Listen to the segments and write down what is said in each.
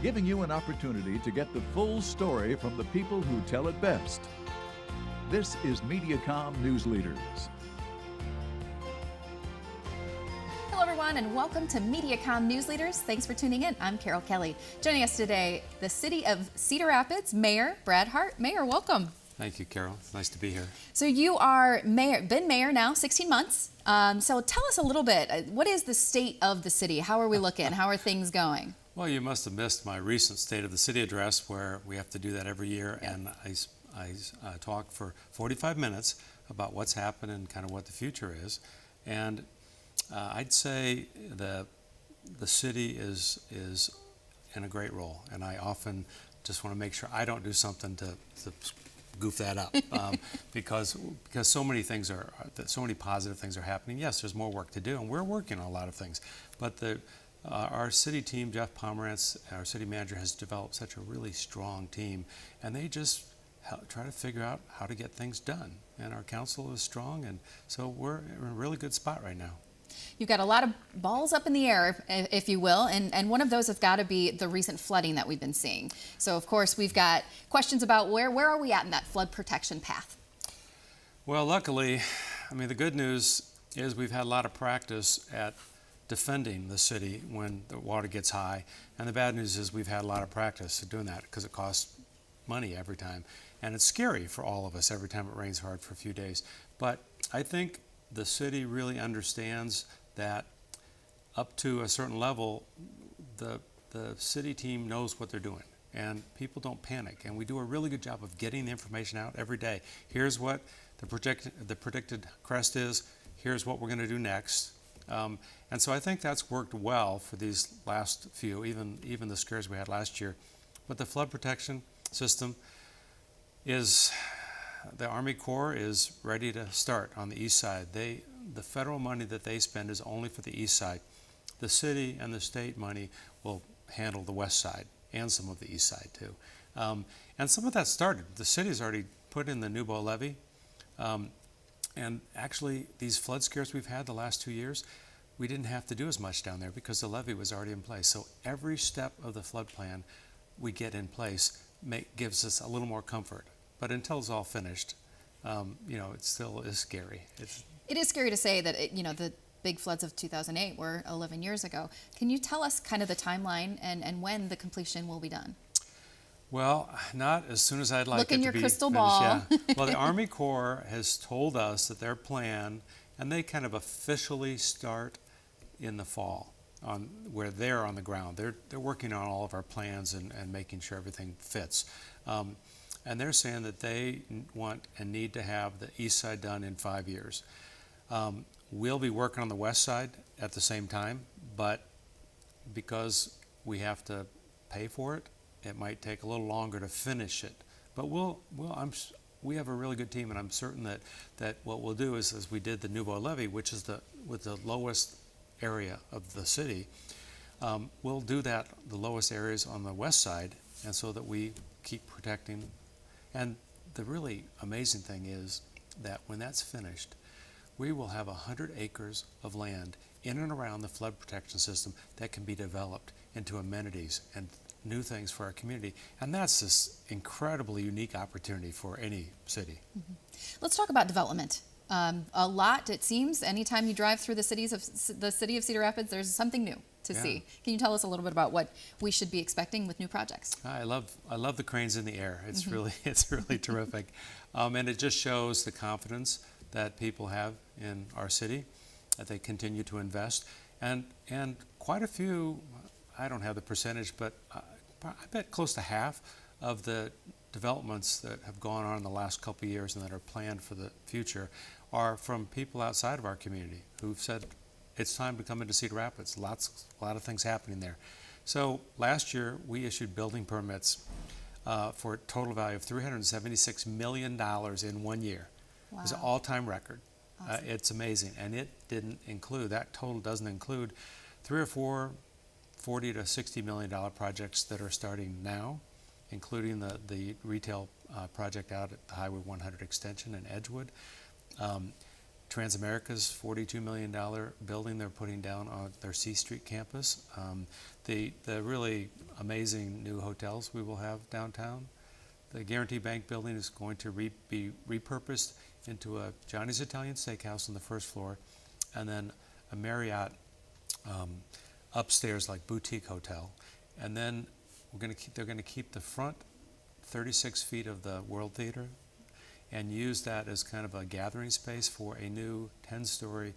giving you an opportunity to get the full story from the people who tell it best. This is Mediacom News Leaders. Hello, everyone, and welcome to Mediacom News Leaders. Thanks for tuning in. I'm Carol Kelly. Joining us today, the City of Cedar Rapids Mayor Brad Hart. Mayor, welcome. Thank you, Carol. It's nice to be here. So you are been mayor now 16 months. So tell us a little bit. What is the state of the city? How are we looking? How are things going? Well, you must have missed my recent State of the City address, where we have to do that every year, and I talk for 45 minutes about what's happened and kind of what the future is. And I'd say the city is in a great role, and I often just want to make sure I don't do something to goof that up, because so many things so many positive things are happening. Yes, there's more work to do, and we're working on a lot of things. But our city team, Jeff Pomerantz, our city manager, has developed such a really strong team, and they just try to figure out how to get things done. And our council is strong, and so we're in a really good spot right now. You've got a lot of balls up in the air, if you will, and one of those has got to be the recent flooding that we've been seeing. So, of course, we've got questions about where are we at in that flood protection path? Well, luckily, I mean, the good news is we've had a lot of practice at defending the city when the water gets high, and the bad news is we've had a lot of practice at doing that because it costs money every time, and it's scary for all of us every time it rains hard for a few days. But I think the city really understands that up to a certain level, the city team knows what they're doing, and people don't panic. And we do a really good job of getting the information out every day. Here's what the predicted crest is. Here's what we're going to do next. And so I think that's worked well for these last few, even the scares we had last year. But the flood protection system is, the Army Corps is ready to start on the east side. The federal money that they spend is only for the east side. The city and the state money will handle the west side and some of the east side too. And some of that started. The city's already put in the Nubo levee. And actually, these flood scares we've had the last 2 years, we didn't have to do as much down there because the levee was already in place. So every step of the flood plan we get in place gives us a little more comfort. But until it's all finished, it still is scary. It is scary to say that, the big floods of 2008 were 11 years ago. Can you tell us kind of the timeline and when the completion will be done? Well, not as soon as I'd like Look it in to your be crystal finished. ball. Yeah. Well, the Army Corps has told us that their plan, and they kind of officially start in the fall, where they're on the ground. They're working on all of our plans and making sure everything fits. And they're saying that they want and need to have the east side done in 5 years. We'll be working on the west side at the same time, but because we have to pay for it, it might take a little longer to finish it. But we have a really good team, and I'm certain that what we'll do is, as we did the Nubo levee, which is with the lowest area of the city, we'll do the lowest areas on the west side, and so that we keep protecting. And the really amazing thing is that when that's finished, we will have 100 acres of land in and around the flood protection system that can be developed into amenities and new things for our community. And that's this incredibly unique opportunity for any city. Mm-hmm. Let's talk about development. A lot, it seems, anytime you drive through the city of Cedar Rapids, there's something new to see. Can you tell us a little bit about what we should be expecting with new projects? I love the cranes in the air. It's really terrific, and it just shows the confidence that people have in our city, that they continue to invest, and quite a few. I don't have the percentage, but I bet close to half of the developments that have gone on in the last couple of years and that are planned for the future are from people outside of our community who've said it's time to come into Cedar Rapids. A lot of things happening there. So last year we issued building permits for a total value of $376 million in 1 year. Wow. It was an all-time record. Awesome. It's amazing, and it didn't include, that total doesn't include 3 or 4 $40 to $60 million projects that are starting now, including the retail project out at the Highway 100 extension in Edgewood. Transamerica's $42 million building they're putting down on their C Street campus. The really amazing new hotels we will have downtown. The Guarantee Bank building is going to be repurposed into a Johnny's Italian Steakhouse on the first floor, and then a Marriott upstairs, like boutique hotel. And then they're going to keep the front 36 feet of the World Theater and use that as kind of a gathering space for a new 10-story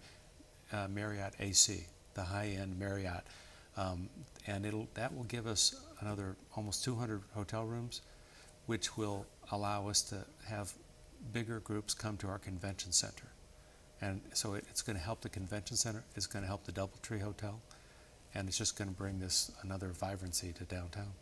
Marriott AC, the high-end Marriott. And that will give us another almost 200 hotel rooms, which will allow us to have bigger groups come to our convention center. And so it's going to help the convention center, it's going to help the DoubleTree Hotel, and it's just going to bring another vibrancy to downtown.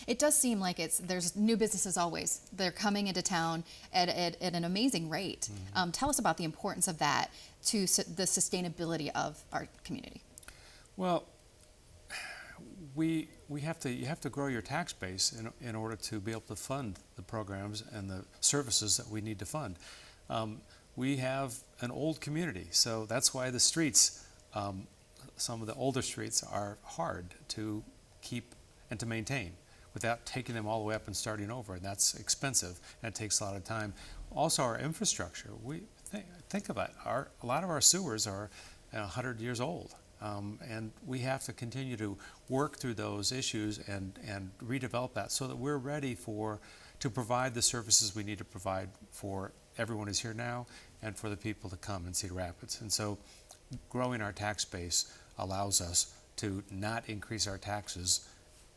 It does seem like there's new businesses always. They're coming into town at an amazing rate. Mm-hmm. Tell us about the importance of that to the sustainability of our community. Well, you have to grow your tax base in order to be able to fund the programs and the services that we need to fund. We have an old community, so that's why the streets, some of the older streets, are hard to keep and to maintain without taking them all the way up and starting over, and that's expensive and it takes a lot of time. Also, our infrastructure. Think about it. A lot of our sewers are 100 years old. And we have to continue to work through those issues and redevelop that so that we're ready to provide the services we need to provide for everyone who's here now and for the people to come in Cedar Rapids. And so growing our tax base allows us to not increase our taxes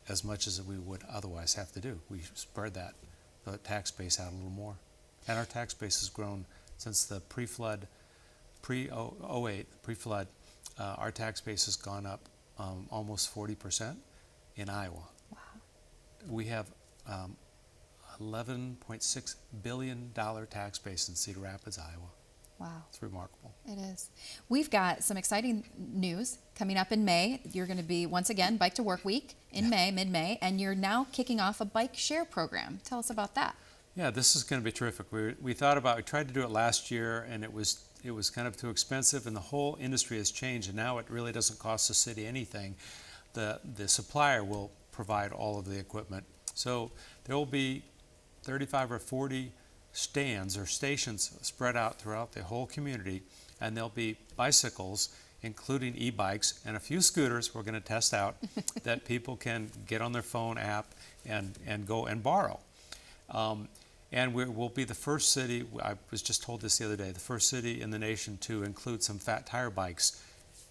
as much as we would otherwise have to do. We spread the tax base out a little more. And our tax base has grown since the pre-flood, pre-08, pre-flood. Our tax base has gone up almost 40% in Iowa. Wow. We have $11.6 billion tax base in Cedar Rapids, Iowa. Wow. It's remarkable. It is. We've got some exciting news coming up in May. You're going to be, once again, Bike to Work Week in May, mid-May, and you're now kicking off a bike share program. Tell us about that. Yeah, this is going to be terrific. We tried to do it last year, and it was kind of too expensive, and the whole industry has changed, and now it really doesn't cost the city anything. The supplier will provide all of the equipment. So there will be 35 or 40 stands or stations spread out throughout the whole community, and there'll be bicycles, including e-bikes, and a few scooters we're going to test out that people can get on their phone app and go and borrow. And we'll be the first city, I was just told this the other day, the first city in the nation to include some fat tire bikes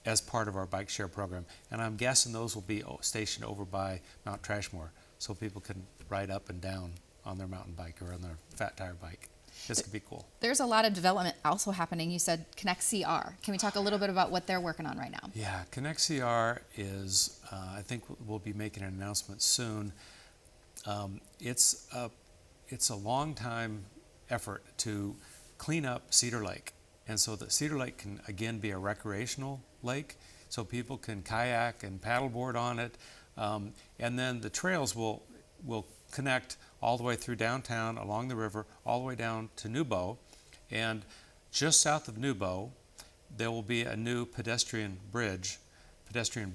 as part of our bike share program. And I'm guessing those will be stationed over by Mount Trashmore, so people can ride up and down on their mountain bike or on their fat tire bike. This could be cool. There's a lot of development also happening. You said Connect CR. Can we talk a little bit about what they're working on right now? Yeah, Connect CR is, I think we'll be making an announcement soon. It's a long time effort to clean up Cedar Lake. And so that Cedar Lake can again be a recreational lake, so people can kayak and paddleboard on it. And then the trails will connect all the way through downtown, along the river, all the way down to Newbo. And just south of Newbo, there will be a new pedestrian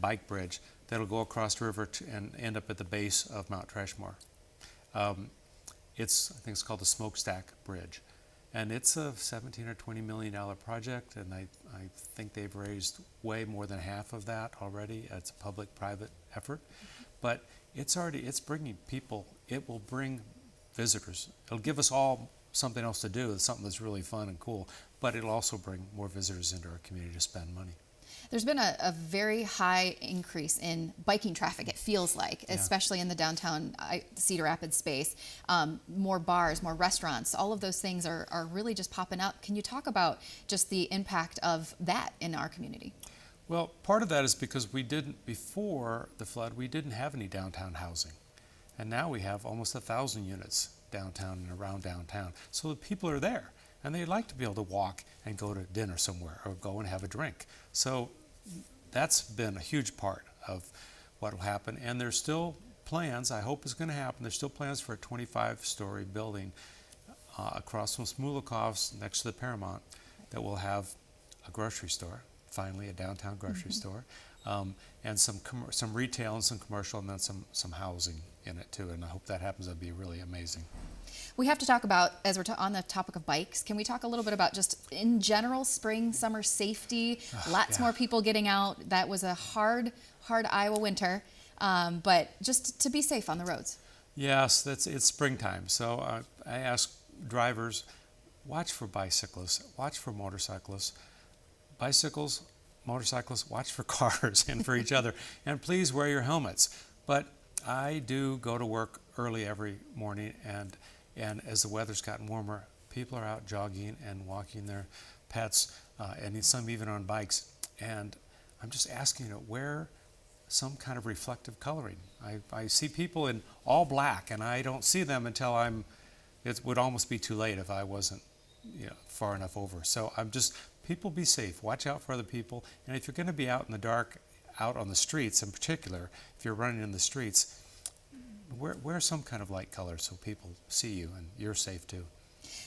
bike bridge that'll go across the river and end up at the base of Mount Trashmore. I think it's called the Smokestack Bridge. And it's a $17 or $20 million project, and I think they've raised way more than half of that already. It's a public-private effort. But it's bringing people, it will bring visitors. It'll give us all something else to do, something that's really fun and cool, but it'll also bring more visitors into our community to spend money. There's been a very high increase in biking traffic, it feels like, especially in the downtown Cedar Rapids space. More bars, more restaurants, all of those things are really just popping up. Can you talk about just the impact of that in our community? Well, part of that is because before the flood, we didn't have any downtown housing. And now we have almost 1,000 units downtown and around downtown. So the people are there, and they'd like to be able to walk and go to dinner somewhere or go and have a drink. So that's been a huge part of what will happen. And there's still plans, I hope it's going to happen, there's still plans for a 25-story building across from Smulikov's next to the Paramount that will have a grocery store, finally a downtown grocery store, and some retail and some commercial, and then some housing in it too. And I hope that happens. That'd be really amazing. We have to talk about, as we're on the topic of bikes, can we talk a little bit about just in general spring, summer safety? Lots more people getting out. That was a hard Iowa winter, but just to be safe on the roads. Yes, it's springtime. So I ask drivers, watch for bicyclists, watch for motorcyclists, bicycles, motorcyclists, watch for cars and for each other, and please wear your helmets. But I do go to work early every morning, and as the weather's gotten warmer, people are out jogging and walking their pets, and some even on bikes. And I'm just asking you to wear some kind of reflective coloring. I see people in all black, and I don't see them until it would almost be too late if I wasn't far enough over. So people be safe, watch out for other people, and if you're going to be out in the dark, out on the streets in particular, if you're running in the streets, wear some kind of light color so people see you and you're safe too.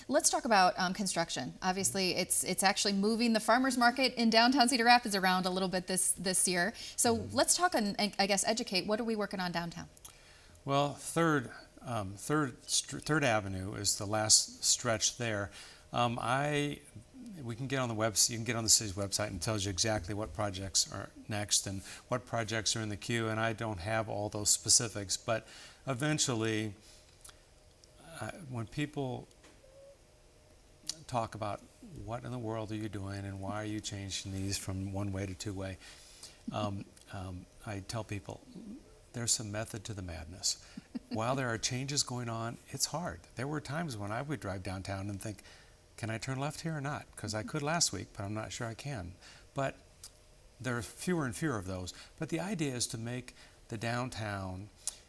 Let's talk about construction. Obviously, it's actually moving the farmers market in downtown Cedar Rapids around a little bit this year. So let's talk and I guess educate. What are we working on downtown? Well, Third Avenue is the last stretch there. We can get on the website. You can get on the city's website and it tells you exactly what projects are next and what projects are in the queue. And I don't have all those specifics, but eventually, when people talk about what in the world are you doing and why are you changing these from one way to two way, I tell people there's some method to the madness. While there are changes going on, it's hard. There were times when I would drive downtown and think, can I turn left here or not? Because I could last week, but I'm not sure I can. But there are fewer and fewer of those. But the idea is to make the downtown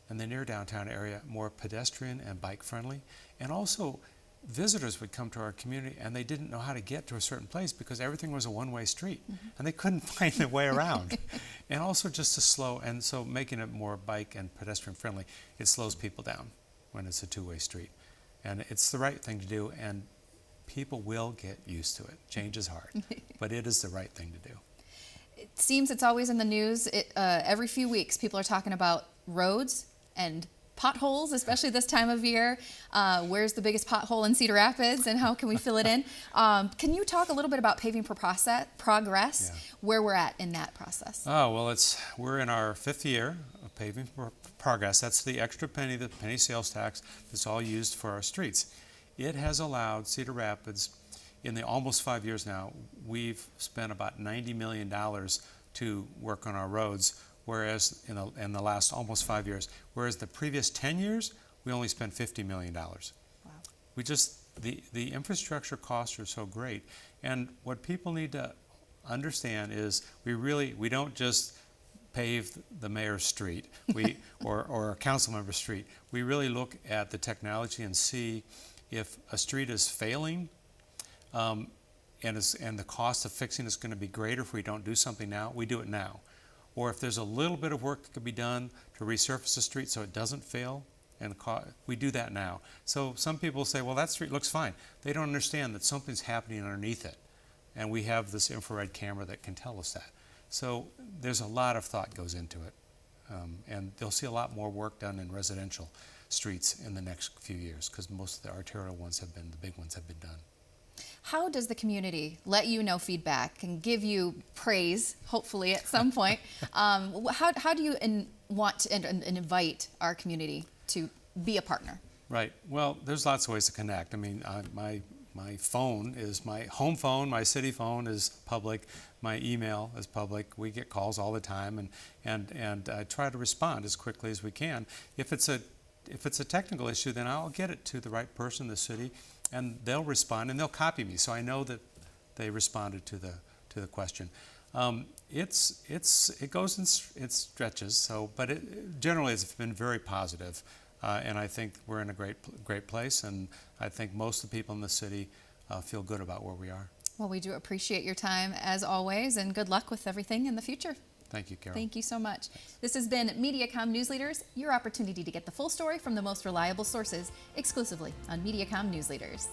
and the near downtown area more pedestrian and bike friendly. And also, visitors would come to our community and they didn't know how to get to a certain place because everything was a one-way street and they couldn't find their way around. And also just to slow, and so making it more bike and pedestrian friendly, it slows people down when it's a two-way street. And it's the right thing to do, and people will get used to it. Change is hard, but it is the right thing to do. It seems it's always in the news. Every few weeks, people are talking about roads and potholes, especially this time of year. Where's the biggest pothole in Cedar Rapids and how can we fill it in? Can you talk a little bit about paving progress, where we're at in that process? Oh, well, we're in our 5th year of paving progress. That's the extra penny, the penny sales tax that's all used for our streets. It has allowed Cedar Rapids, in the almost 5 years now, we've spent about $90 million to work on our roads, whereas in the last almost 5 years, whereas the previous 10 years, we only spent $50 million. Wow. We the infrastructure costs are so great. And what people need to understand is we don't just pave the mayor's street or a council member's street. We really look at the technology and see if a street is failing and the cost of fixing is going to be greater if we don't do something now, we do it now. Or if there's a little bit of work that could be done to resurface the street so it doesn't fail, we do that now. So some people say, well, that street looks fine. They don't understand that something's happening underneath it. And we have this infrared camera that can tell us that. So there's a lot of thought goes into it. And they'll see a lot more work done in residential streets in the next few years because most of the arterial ones the big ones have been done. How does the community let you know feedback and give you praise, hopefully at some point? How do you want to invite our community to be a partner? Right. Well, there's lots of ways to connect. I mean, my phone is my home phone. My city phone is public. My email is public. We get calls all the time, and I try to respond as quickly as we can. If it's a technical issue, then I'll get it to the right person in the city, and they'll respond and they'll copy me, so I know that they responded to the question. It goes in stretches, but generally it's been very positive, and I think we're in a great place, and I think most of the people in the city feel good about where we are. Well, we do appreciate your time as always, and good luck with everything in the future. Thank you, Carol. Thank you so much. This has been Mediacom News Leaders, your opportunity to get the full story from the most reliable sources exclusively on Mediacom News Leaders.